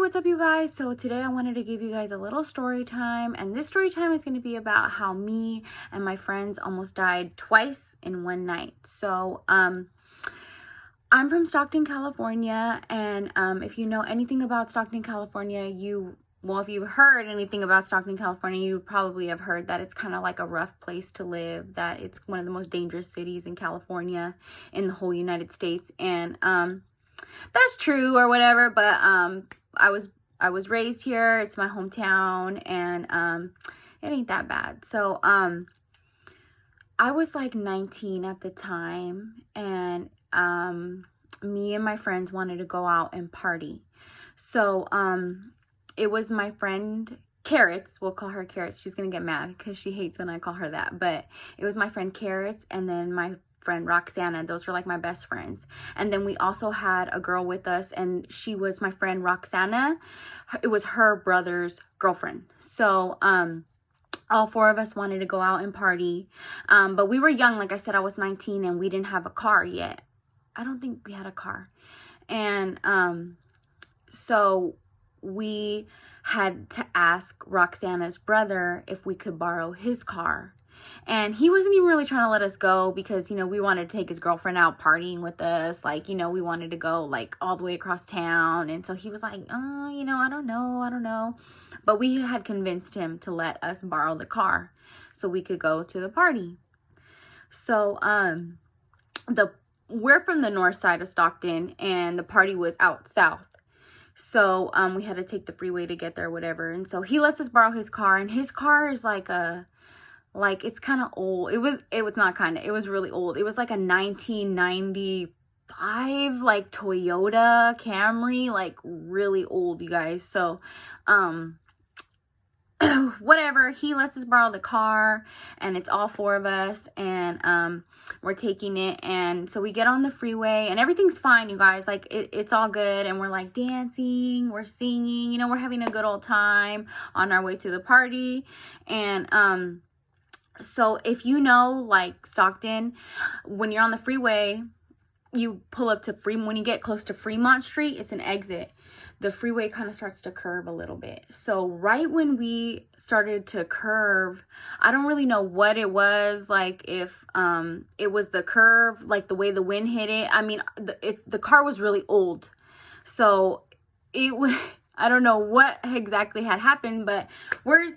what's up you guys? So today I wanted to give you guys a little story time, and this story time is going to be about how me and my friends almost died twice in one night. So I'm from Stockton, California, and if you know anything about Stockton, California, if you've heard anything about Stockton, California, you probably have heard that it's kind of like a rough place to live, that it's one of the most dangerous cities in California, in the whole United States. And that's true or whatever, but I was raised here. It's my hometown, and it ain't that bad. So I was like 19 at the time, and me and my friends wanted to go out and party. So it was my friend Carrots. We'll call her Carrots. She's gonna get mad because she hates when I call her that, but it was my friend Carrots and then my friend Roxana. Those were like my best friends. And then we also had a girl with us, and she was my friend Roxana. It was her brother's girlfriend. So all four of us wanted to go out and party, but we were young. Like I said, I was 19 and we didn't have a car yet. I don't think we had a car. And so we had to ask Roxana's brother if we could borrow his car. And he wasn't even really trying to let us go because, we wanted to take his girlfriend out partying with us. Like, we wanted to go like all the way across town. And so he was like, I don't know. But we had convinced him to let us borrow the car so we could go to the party. So we're from the north side of Stockton, and the party was out south. So we had to take the freeway to get there, whatever. And so he lets us borrow his car, and his car is it's kind of old. It was really old. It was like a 1995 like Toyota Camry, like really old, you guys. So whatever, he lets us borrow the car, and it's all four of us, and we're taking it. And so we get on the freeway and everything's fine, you guys. Like it's all good, and we're like dancing, we're singing, we're having a good old time on our way to the party. And so if you know, like Stockton, when you're on the freeway, you pull up to when you get close to Fremont Street, it's an exit. The freeway kind of starts to curve a little bit. So right when we started to curve, I don't really know what it was, like if it was the curve, like the way the wind hit it. I mean, if the car was really old, so it was, I don't know what exactly had happened, but we're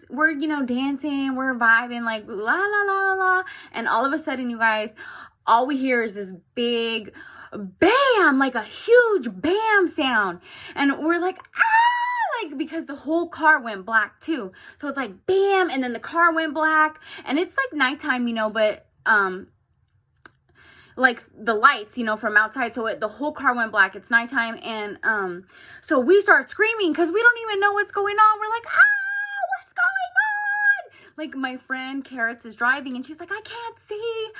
dancing, we're vibing, like la la la la, and all of a sudden, you guys, all we hear is this big bam, like a huge bam sound. And we're like, like, because the whole car went black too. So it's like bam, and then the car went black, and it's like nighttime, but like the lights, from outside. So the whole car went black. It's nighttime. And so we start screaming because we don't even know what's going on. We're like, what's going on? Like my friend Carrots is driving, and she's like, I can't see.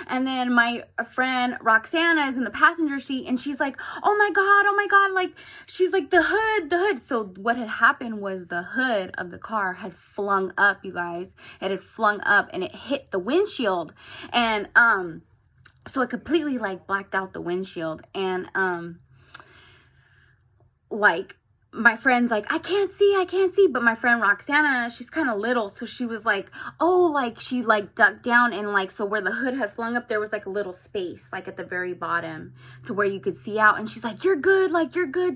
And then my friend Roxana is in the passenger seat, and she's like, oh my God. Like, she's like, the hood. So what had happened was the hood of the car had flung up, you guys. It had flung up, and it hit the windshield. And so it completely like blacked out the windshield. And like my friend's like, I can't see. But my friend Roxana, she's kind of little. So she was like, she like ducked down, and like, so where the hood had flung up, there was like a little space, like at the very bottom to where you could see out. And she's like, you're good.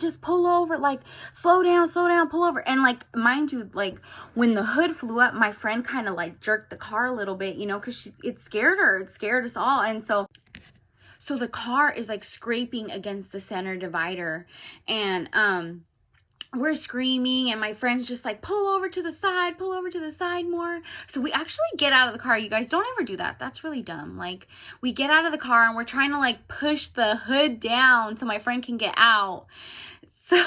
Just pull over, like slow down, pull over. And like, mind you, like when the hood flew up, my friend kind of like jerked the car a little bit, because it scared her. It scared us all. And so the car is like scraping against the center divider, and we're screaming, and my friend's just like, pull over to the side more. So we actually get out of the car. You guys, don't ever do that. That's really dumb. Like, we get out of the car, and we're trying to like push the hood down so my friend can get out. So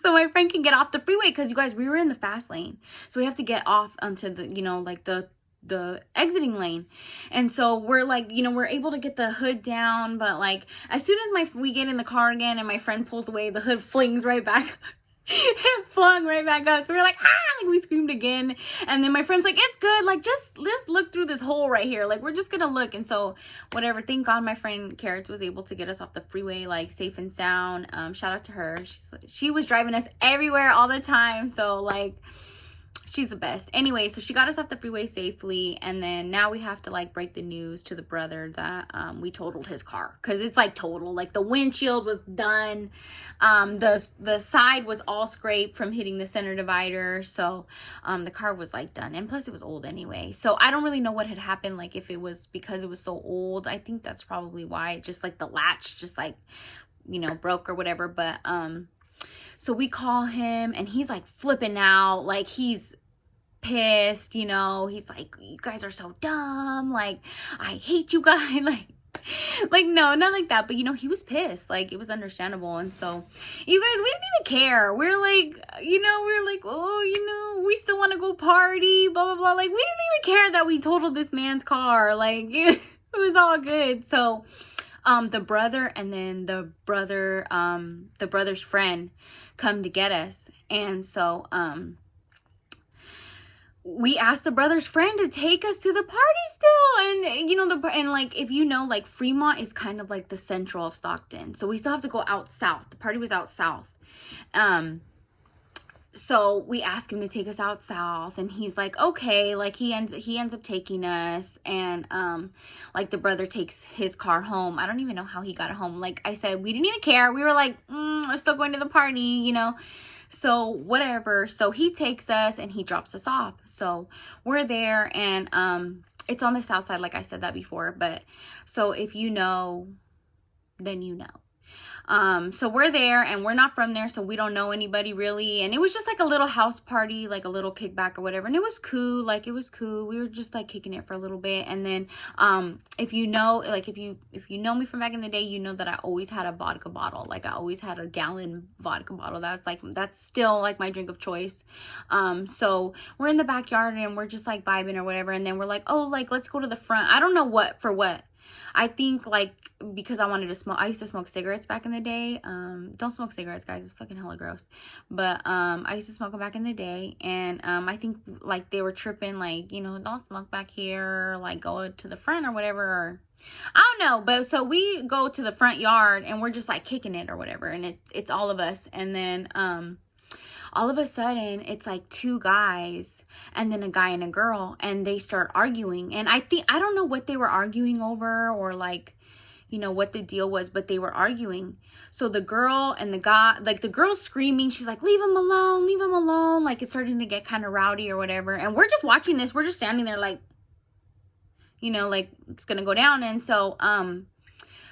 my friend can get off the freeway, because you guys, we were in the fast lane. So we have to get off onto the, like the exiting lane. And so we're like, we're able to get the hood down, but like as soon as we get in the car again and my friend pulls away, the hood flings right back It flung right back up. So we were like, ah, like we screamed again. And then my friend's like, it's good. Like, just look through this hole right here. Like, we're just gonna look. And so whatever, thank God my friend Carrots was able to get us off the freeway, like, safe and sound. Shout out to her. She was driving us everywhere all the time. So, like, she's the best. Anyway, so she got us off the freeway safely, and then now we have to, like, break the news to the brother that we totaled his car, because it's like total, like, the windshield was done, the side was all scraped from hitting the center divider, so the car was, like, done, and plus it was old anyway. So I don't really know what had happened, like, if it was because it was so old. I think that's probably why, just like the latch just, like, you know, broke or whatever. But so we call him, and he's like flipping out, like he's pissed, you know. He's like, you guys are so dumb, like, I hate you guys. Like no, not like that, but you know, he was pissed. Like, it was understandable. And so, you guys, we didn't even care. We're like, you know, we're like, oh, you know, we still want to go party, blah blah blah. Like, we didn't even care that we totaled this man's car. Like, it was all good. So the brother and then the brother's friend come to get us. And so we asked the brother's friend to take us to the party still. And you know, and like, if you know, like, Fremont is kind of like the central of Stockton, so we still have to go out south. The party was out south. So we asked him to take us out south, and he's like, okay. Like, he ends up taking us, and like, the brother takes his car home. I don't even know how he got it home. Like I said, we didn't even care. We were like, we're still going to the party, you know. So whatever. So he takes us and he drops us off. So we're there, and it's on the south side, like I said that before. But so if you know, then you know. So we're there, and we're not from there, so we don't know anybody really. And it was just like a little house party, like a little kickback or whatever. And it was cool. Like, it was cool. We were just like kicking it for a little bit. And then, if you know, like, if you know me from back in the day, you know that I always had a vodka bottle. Like, I always had a gallon vodka bottle. That's still like my drink of choice. So we're in the backyard, and we're just like vibing or whatever. And then we're like, oh, like, let's go to the front. I don't know what. I think, like, because I wanted to smoke. I used to smoke cigarettes back in the day. Don't smoke cigarettes, guys. It's fucking hella gross. But I used to smoke them back in the day. And I think, like, they were tripping, like, you know, don't smoke back here. Like, go to the front or whatever. Or I don't know. But so we go to the front yard, and we're just, like, kicking it or whatever. And it's all of us. And then all of a sudden, it's like two guys and then a guy and a girl, and they start arguing. And I don't know what they were arguing over, or, like, you know, what the deal was, but they were arguing. So the girl and the guy, like, the girl's screaming. She's like, leave him alone, leave him alone. Like, it's starting to get kind of rowdy or whatever. And we're just watching this. We're just standing there, like, you know, like, it's going to go down. And so,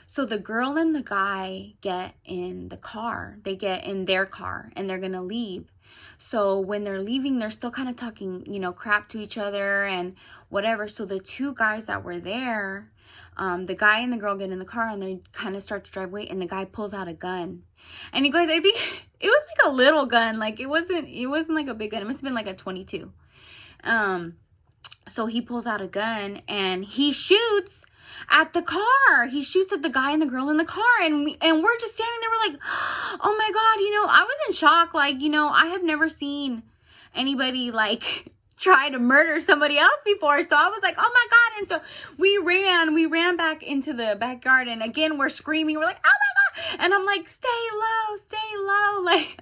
so the girl and the guy get in the car. They get in their car, and they're going to leave. So when they're leaving, they're still kind of talking, you know, crap to each other and whatever. So the two guys that were there, the guy and the girl get in the car, and they kind of start to drive away, and the guy pulls out a gun. And you guys, I think it was like a little gun. Like, it wasn't like a big gun. It must have been like a 22. So he pulls out a gun, and he shoots at the car. He shoots at the guy and the girl in the car, and we're just standing there. We're like, oh my God, you know, I was in shock. Like, you know, I have never seen anybody, like, try to murder somebody else before. So I was like, oh my God. And so we ran back into the backyard, and again, we're screaming. We're like, oh my God. And I'm like, stay low. Like,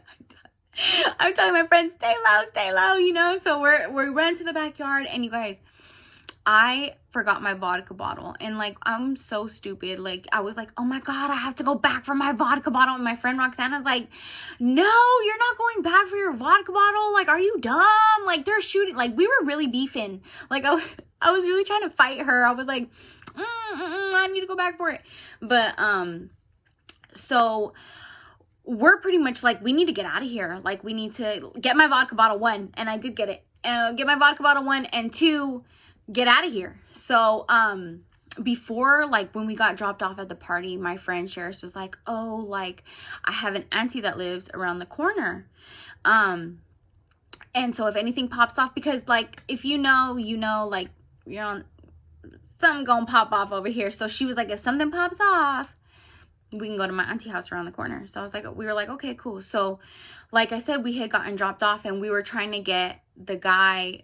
I'm telling my friends, stay low, you know. So we ran to the backyard, and you guys, I forgot my vodka bottle, and, like, I'm so stupid. Like, I was like, oh my God, I have to go back for my vodka bottle. And my friend Roxana's like, no, you're not going back for your vodka bottle. Like, are you dumb? Like, they're shooting. Like, we were really beefing. Like, I was really trying to fight her. I was like, I need to go back for it. But so we're pretty much like, we need to get out of here. Like, we need to get my vodka bottle, 1, and I did get it. Get my vodka bottle, 1, and 2, get out of here. So before, like, when we got dropped off at the party, my friend Cheris was like, oh, like, I have an auntie that lives around the corner, and so if anything pops off, because, like, if you know, you know, like, you're on something gonna pop off over here. So she was like, if something pops off, we can go to my auntie house around the corner. So I was like, we were like, okay, cool. So like I said, we had gotten dropped off and we were trying to get the guy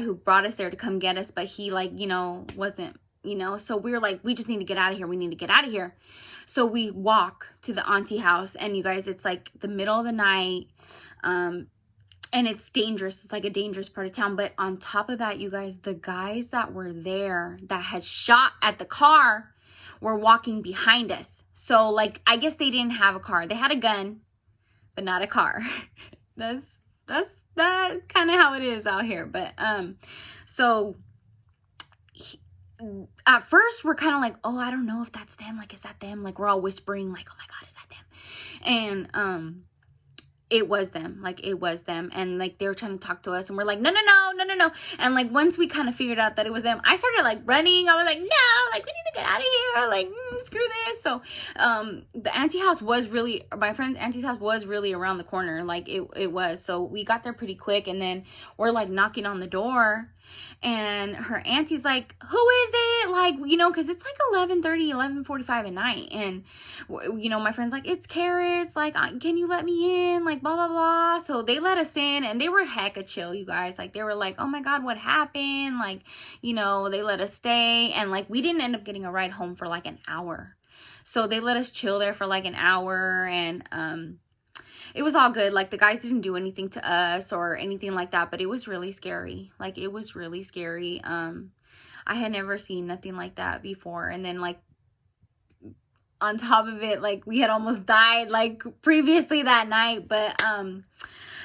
who brought us there to come get us, but he like, you know, wasn't, you know, so we were like, we just need to get out of here. We need to get out of here. So we walk to the auntie house, and you guys, it's like the middle of the night. And it's dangerous. It's like a dangerous part of town. But on top of that, you guys, the guys that were there that had shot at the car were walking behind us. So like, I guess they didn't have a car. They had a gun, but not a car. That's kind of how it is out here. But so at first we're kind of like, oh, I don't know if that's them. Like, is that them? Like, we're all whispering like, oh my God, is that them? And it was them. Like, it was them. And like, they were trying to talk to us, and we're like, no. And like, once we kind of figured out that it was them, I started like running. I was like, no, like, we need to get out of here. Like, screw this. So the auntie house was really, my friend's auntie's house was really around the corner. Like, it was. So we got there pretty quick, and then we're like knocking on the door, and her auntie's like, who is it? Like, you know, because it's like 11:30, 11:45 at night. And, you know, my friend's like, it's Carrots. Like, can you let me in? Like, blah, blah, blah. So they let us in, and they were hecka chill, you guys. Like, they were like, oh my God, what happened? Like, you know, they let us stay. And like, we didn't end up getting a ride home for like an hour. So they let us chill there for like an hour, and it was all good. Like, the guys didn't do anything to us or anything like that, but it was really scary. Like, it was really scary. I had never seen nothing like that before. And then like, on top of it, like, we had almost died like previously that night. But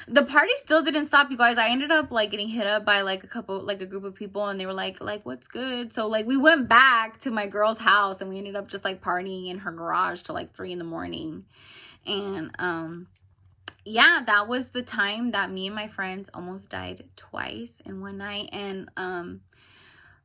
the party still didn't stop, you guys. I ended up like getting hit up by like a group of people, and they were like what's good? So like, we went back to my girl's house, and we ended up just like partying in her garage till like 3 a.m. And yeah, that was the time that me and my friends almost died twice in one night. And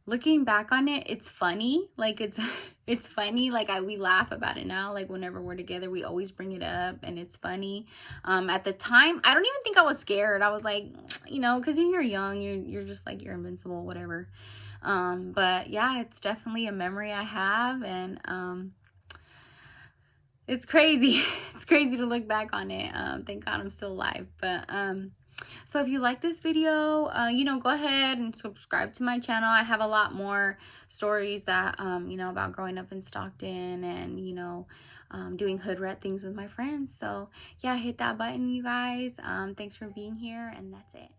looking back on it, it's funny. Like, it's funny. Like, we laugh about it now. Like, whenever we're together, we always bring it up, and it's funny. At the time, I don't even think I was scared. I was like, you know, because you're young, you're just like, you're invincible, whatever. But yeah, it's definitely a memory I have, and it's crazy. It's crazy to look back on it. Thank God I'm still alive. But so if you like this video, you know, go ahead and subscribe to my channel. I have a lot more stories that you know, about growing up in Stockton, and you know, doing hood rat things with my friends. So yeah, hit that button, you guys. Thanks for being here, and that's it.